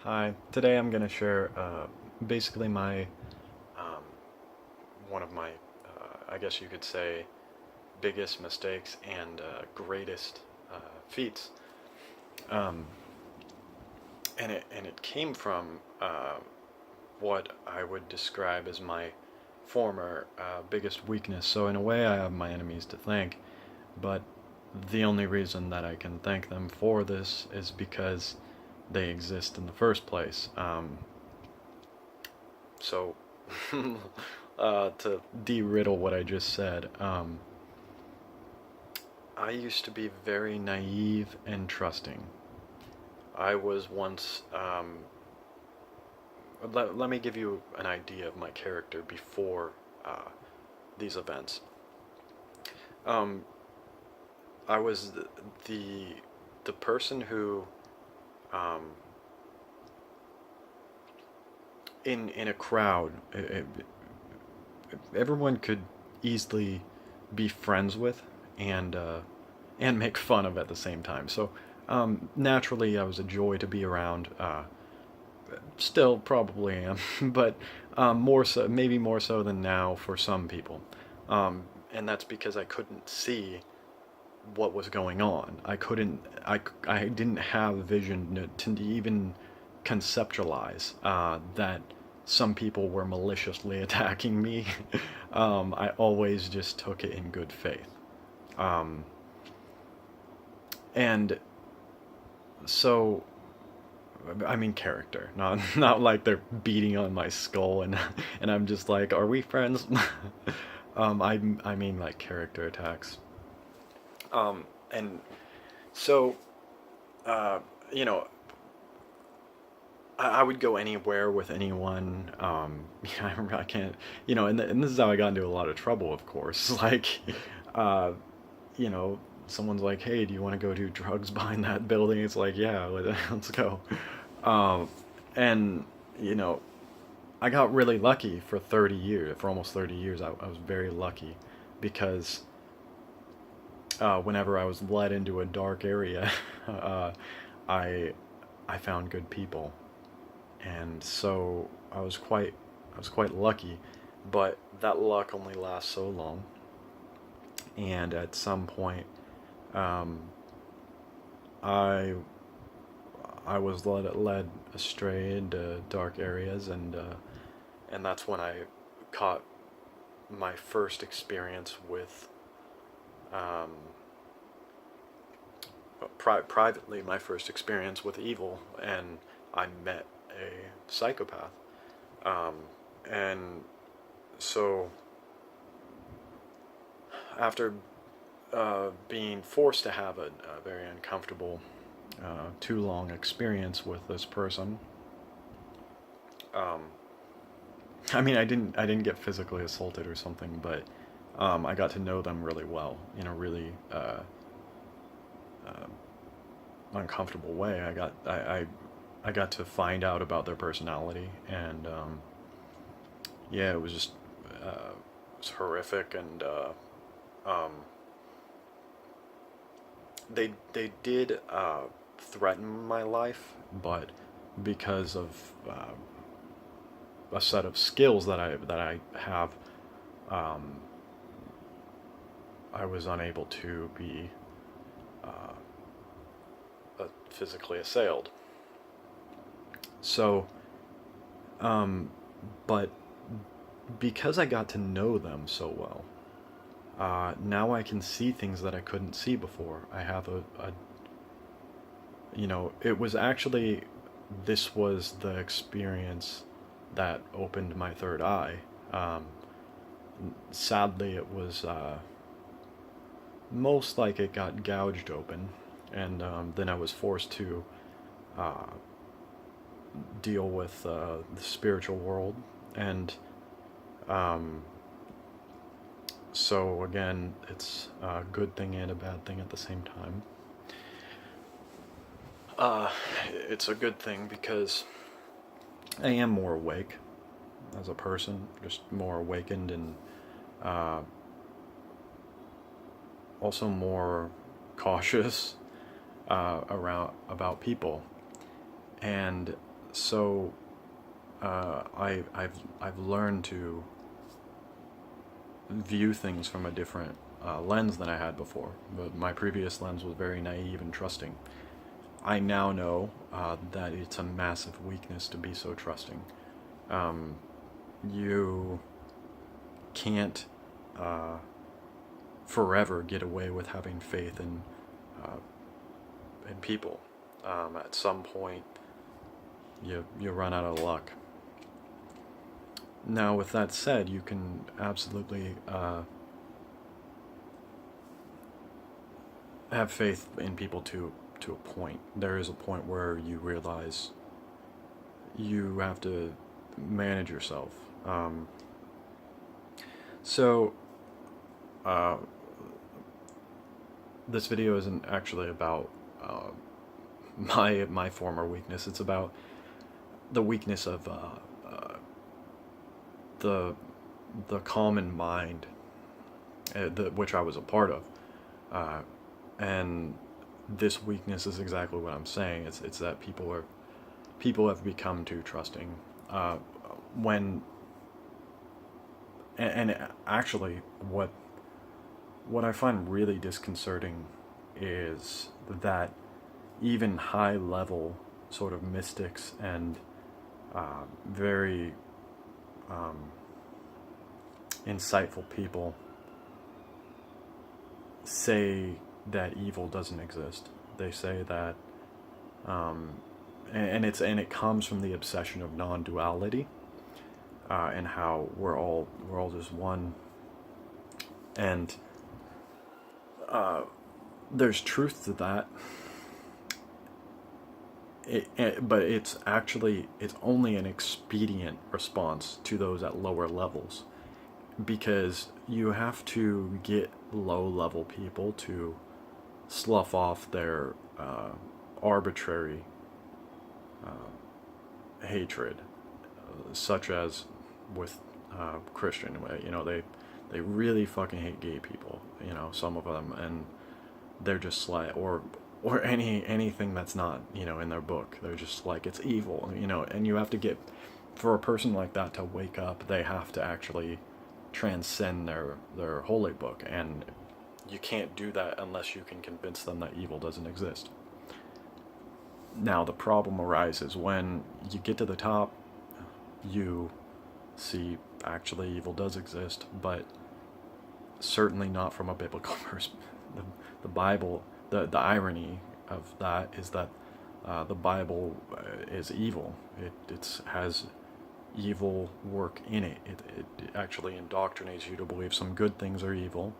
Hi, today I'm going to share basically um, one of my, I guess you could say, biggest mistakes and greatest feats. Um, and it came from what I would describe as my former biggest weakness. So in a way, I have my enemies to thank, but the only reason that I can thank them for this is because they exist in the first place. So, to de-riddle what I just said, I used to be very naive and trusting. I was once, let me give you an idea of my character before these events. Um, I was the, the person who, um, in a crowd, everyone could easily be friends with and make fun of at the same time. So naturally, I was a joy to be around. Still, probably am, but more so, maybe more so than now for some people. And that's because I couldn't see what was going on. I didn't have vision to even conceptualize that some people were maliciously attacking me. I always just took it in good faith. Um, and so, I mean, character, not not like they're beating on my skull and I'm just like, are we friends? I mean like character attacks. And so, uh, you know, I would go anywhere with anyone. I can't, and this is how I got into a lot of trouble, of course. Like, uh, you know, someone's like, "Hey, do you want to go do drugs behind that building?" It's like, "Yeah, let's go." Um, and you know, I got really lucky for 30 years, for almost 30 years. I was very lucky because whenever I was led into a dark area, uh, I I found good people, and so I was quite lucky, but that luck only lasts so long, and at some point, um, I I was led astray into dark areas, and that's when I caught my first experience with um, privately my first experience with evil, and I met a psychopath. Um, and so after being forced to have a very uncomfortable, too long experience with this person, um, I mean, I didn't get physically assaulted or something, but I got to know them really well in a really uh, uncomfortable way. I got to find out about their personality, and yeah, it was just it was horrific, and um, they did threaten my life, but because of a set of skills that I have, um, I was unable to be physically assailed. So, um, but because I got to know them so well, now I can see things that I couldn't see before. I have it was actually, this was the experience that opened my third eye. Um, Sadly, it was most like it got gouged open, and then I was forced to uh, deal with the spiritual world, and um, so again, it's a good thing and a bad thing at the same time. Uh, it's a good thing because I am more awake as a person, just more awakened, and uh, also more cautious around about people. And So I've learned to view things from a different lens than I had before. But my previous lens was very naive and trusting. I now know that it's a massive weakness to be so trusting. Um, you can't uh, forever get away with having faith uh, in people. At some point, you run out of luck. Now, with that said, you can absolutely have faith in people to a point. There is a point where you realize you have to manage yourself. So, uh, this video isn't actually about my former weakness. It's about the weakness of the the common mind, which I was a part of, uh, and this weakness is exactly what I'm saying. It's that people have become too trusting. When and actually, what I find really disconcerting is that even high level sort of mystics and very um, insightful people say that evil doesn't exist. They say that, um, and it comes from the obsession of non-duality, and how we're all just one, and there's truth to that. But it's only an expedient response to those at lower levels, because you have to get low level people to slough off their arbitrary hatred, such as with Christian. They really fucking hate gay people. Some of them, and they're just like, or anything that's not in their book. They're just like, it's evil. And you have to get, for a person like that to wake up, they have to actually transcend their holy book, and you can't do that unless you can convince them that evil doesn't exist. Now the problem arises when you get to the top. You see, actually evil does exist, but certainly not from a biblical perspective. The Bible, the irony of that is that the Bible is evil. It has evil work in it. It actually indoctrinates you to believe some good things are evil,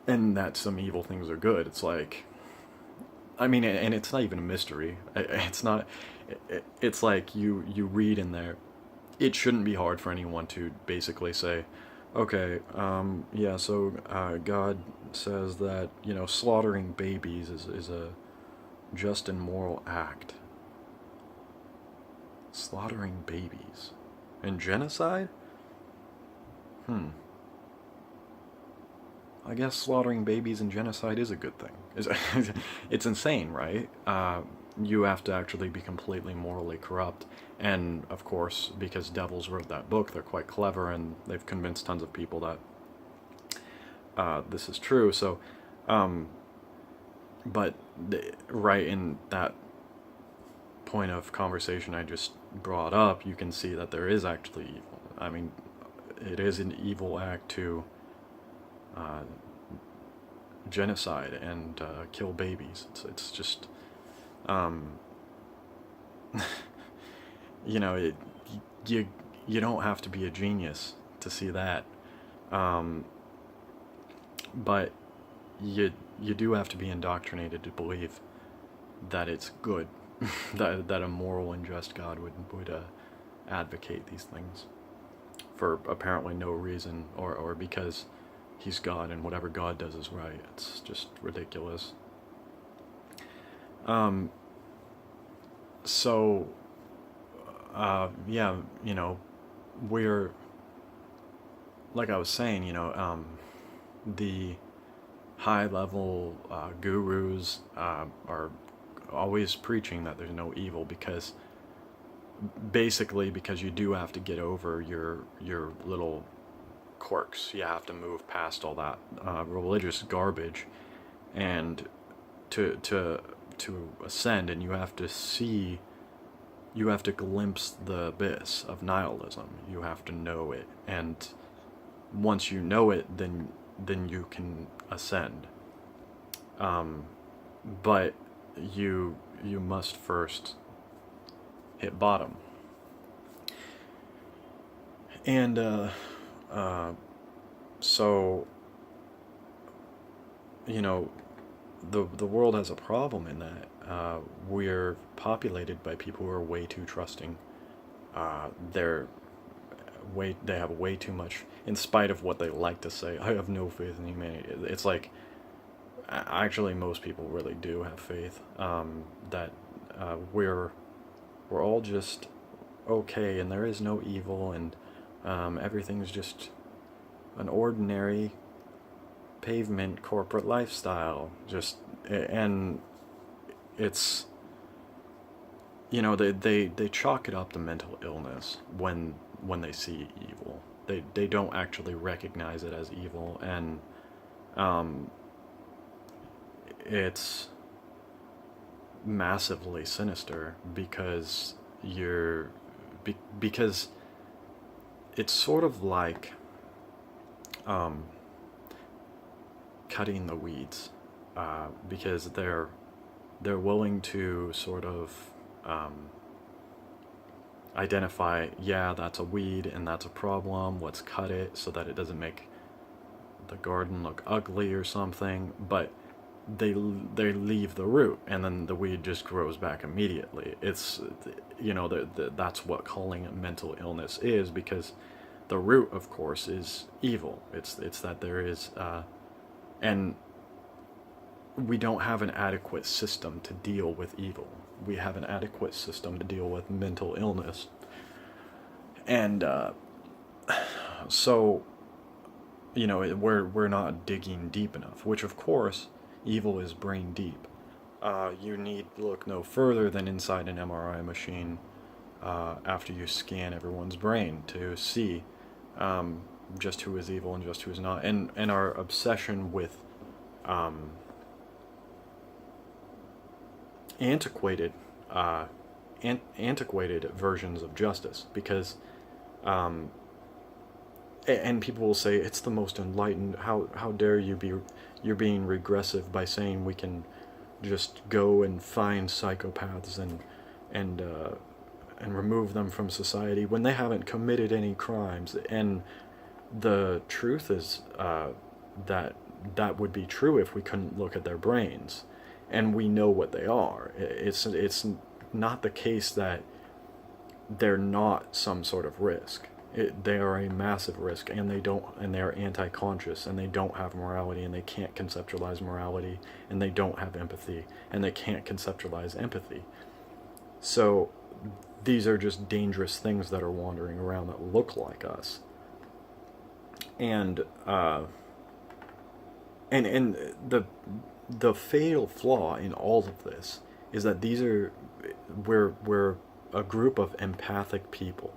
and that some evil things are good. It's like, I mean, and it's not even a mystery. It's not. It's like you read in there. It shouldn't be hard for anyone to basically say, okay, yeah, so God says that slaughtering babies is a just and moral act. Slaughtering babies and genocide? I guess slaughtering babies and genocide is a good thing. It's insane, right? You have to actually be completely morally corrupt. And, of course, because devils wrote that book, they're quite clever, and they've convinced tons of people that this is true. So, but right in that point of conversation I just brought up, you can see that there is actually evil. I mean, it is an evil act to genocide and kill babies. It's just, you know, it, you you don't have to be a genius to see that, but you do have to be indoctrinated to believe that it's good, that a moral and just God would advocate these things for apparently no reason, or because he's God and whatever God does is right. It's just ridiculous. Um, so, yeah, we're, like I was saying, the high level gurus are always preaching that there's no evil, because basically because you do have to get over your little quirks. You have to move past all that religious garbage, and to ascend, and you have to see, you have to glimpse the abyss of nihilism. You have to know it, and once you know it, then you can ascend. But you must first hit bottom. And so, you know, the world has a problem in that we're populated by people who are way too trusting. They're they have way too much, in spite of what they like to say. I have no faith in humanity. It's like, actually, most people really do have faith that we're all just okay, and there is no evil, and everything's just an ordinary pavement corporate lifestyle. Just, and it's, you know, they chalk it up to mental illness when they see evil. They don't actually recognize it as evil, and it's massively sinister, because because it's sort of like cutting the weeds, because they're willing to sort of identify, yeah, that's a weed and that's a problem, let's cut it so that it doesn't make the garden look ugly or something, but they leave the root, and then the weed just grows back immediately. It's, you know, that's what calling it mental illness is, because the root, of course, is evil. It's that there is, and we don't have an adequate system to deal with evil. We have an adequate system to deal with mental illness, and so, you know, we're not digging deep enough. Which, of course, evil is brain deep. You need look no further than inside an MRI machine after you scan everyone's brain to see just who is evil and just who is not. And our obsession with antiquated antiquated versions of justice, because and people will say it's the most enlightened. How dare you be? You're being regressive by saying we can just go and find psychopaths and remove them from society when they haven't committed any crimes. And the truth is that would be true if we couldn't look at their brains, and we know what they are. It's not the case that they're not some sort of risk. They are a massive risk, and they are anti-conscious, and they don't have morality, and they can't conceptualize morality, and they don't have empathy, and they can't conceptualize empathy. So these are just dangerous things that are wandering around that look like us. And the fatal flaw in all of this is that we're a group of empathic people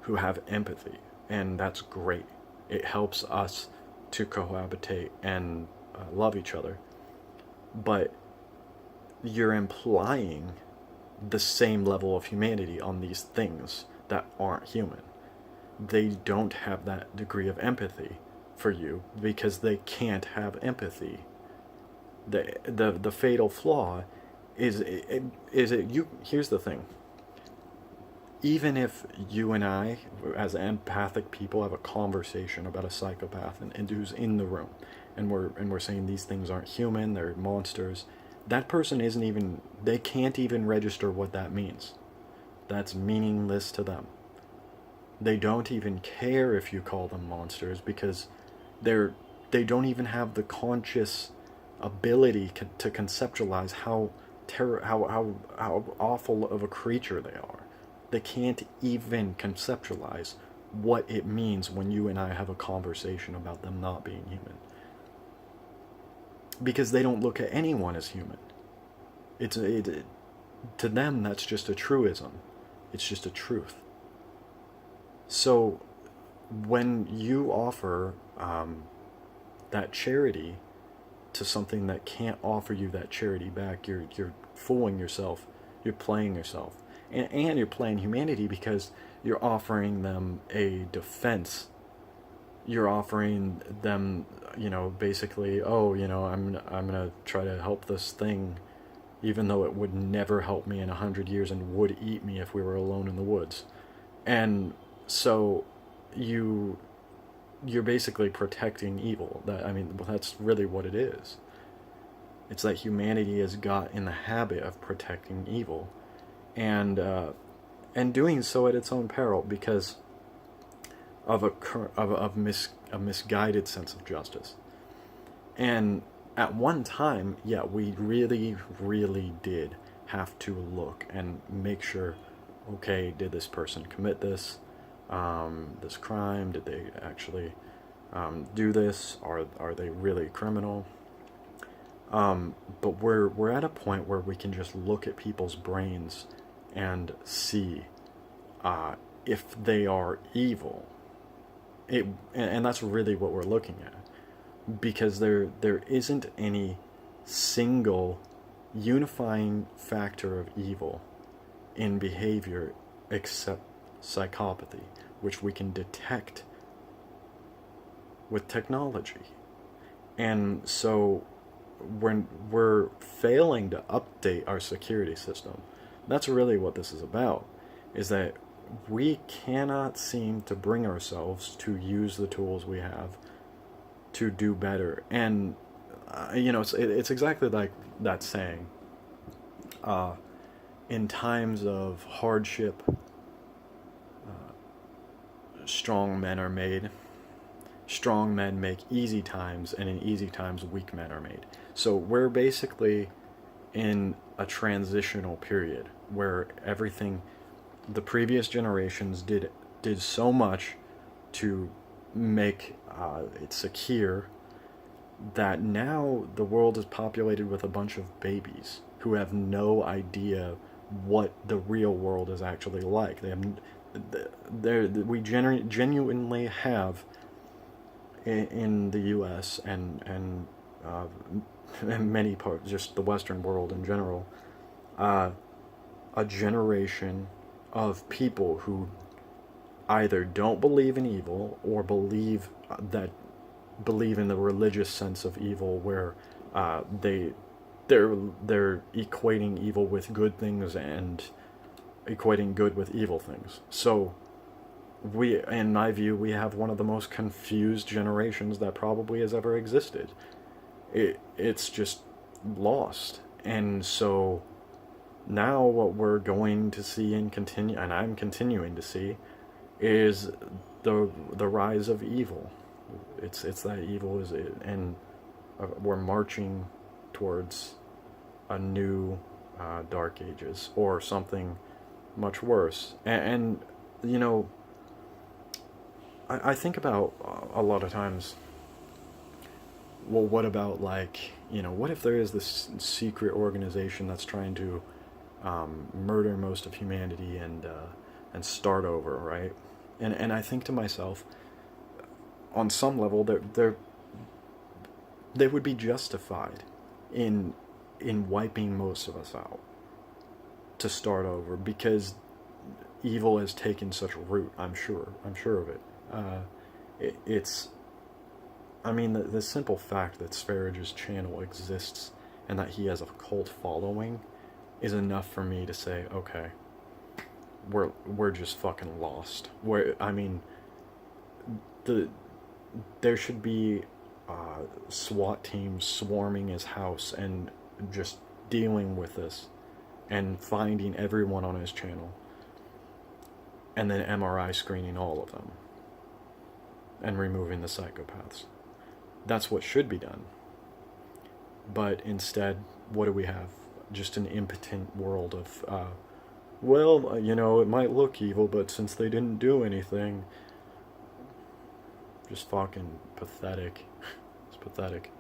who have empathy, and that's great. It helps us to cohabitate and love each other. But you're implying the same level of humanity on these things that aren't human. They don't have that degree of empathy for you because they can't have empathy. The fatal flaw is you. Here's the thing. Even if you and I, as empathic people, have a conversation about a psychopath and who's in the room, and we're saying these things aren't human, they're monsters, that person isn't even, they can't even register what that means. That's meaningless to them. They don't even care if you call them monsters, because they don't even have the conscious ability to conceptualize how awful of a creature they are. They can't even conceptualize what it means when you and I have a conversation about them not being human. Because they don't look at anyone as human. To them, that's just a truism. It's just a truth. So when you offer that charity to something that can't offer you that charity back, you're fooling yourself. You're playing yourself, and you're playing humanity because you're offering them a defense. You're offering them, basically, oh, I'm gonna try to help this thing, even though it would never help me in 100 years and would eat me if we were alone in the woods. And so you you're basically protecting evil. That's really what it is. It's that humanity has got in the habit of protecting evil, and and doing so at its own peril because of a misguided sense of justice. And at one time, yeah, we really, really did have to look and make sure, okay, did this person commit this crime? Did they actually do this? Are they really criminal? But we're at a point where we can just look at people's brains and see if they are evil. And that's really what we're looking at, because there isn't any single unifying factor of evil in behavior except psychopathy, which we can detect with technology. And so when we're failing to update our security system, that's really what this is about, is that we cannot seem to bring ourselves to use the tools we have to do better. And it's exactly like that saying, in times of hardship, strong men are made. Strong men make easy times, and in easy times weak men are made. So we're basically in a transitional period where everything, the previous generations did so much to make it secure, that now the world is populated with a bunch of babies who have no idea what the real world is actually like. We genuinely have in the U.S. and in many parts, just the Western world in general, a generation of people who either don't believe in evil or believe in the religious sense of evil, where they're equating evil with good things and equating good with evil things. So in my view, we have one of the most confused generations that probably has ever existed. It's just lost. And so now what we're going to see and I'm continuing to see, is the rise of evil. It's that evil and we're marching towards a new Dark Ages, or something much worse. And I think about a lot of times, well, what about, what if there is this secret organization that's trying to murder most of humanity and start over, right? And I think to myself, on some level, they would be justified in wiping most of us out to start over, because evil has taken such root. I'm sure of it. It's, the simple fact that Sfarage's channel exists and that he has a cult following is enough for me to say, okay, we're just fucking lost. There should be SWAT teams swarming his house and just dealing with this and finding everyone on his channel, and then MRI screening all of them and removing the psychopaths. That's what should be done. But instead, what do we have? Just an impotent world of, it might look evil, but since they didn't do anything, just fucking pathetic. It's pathetic.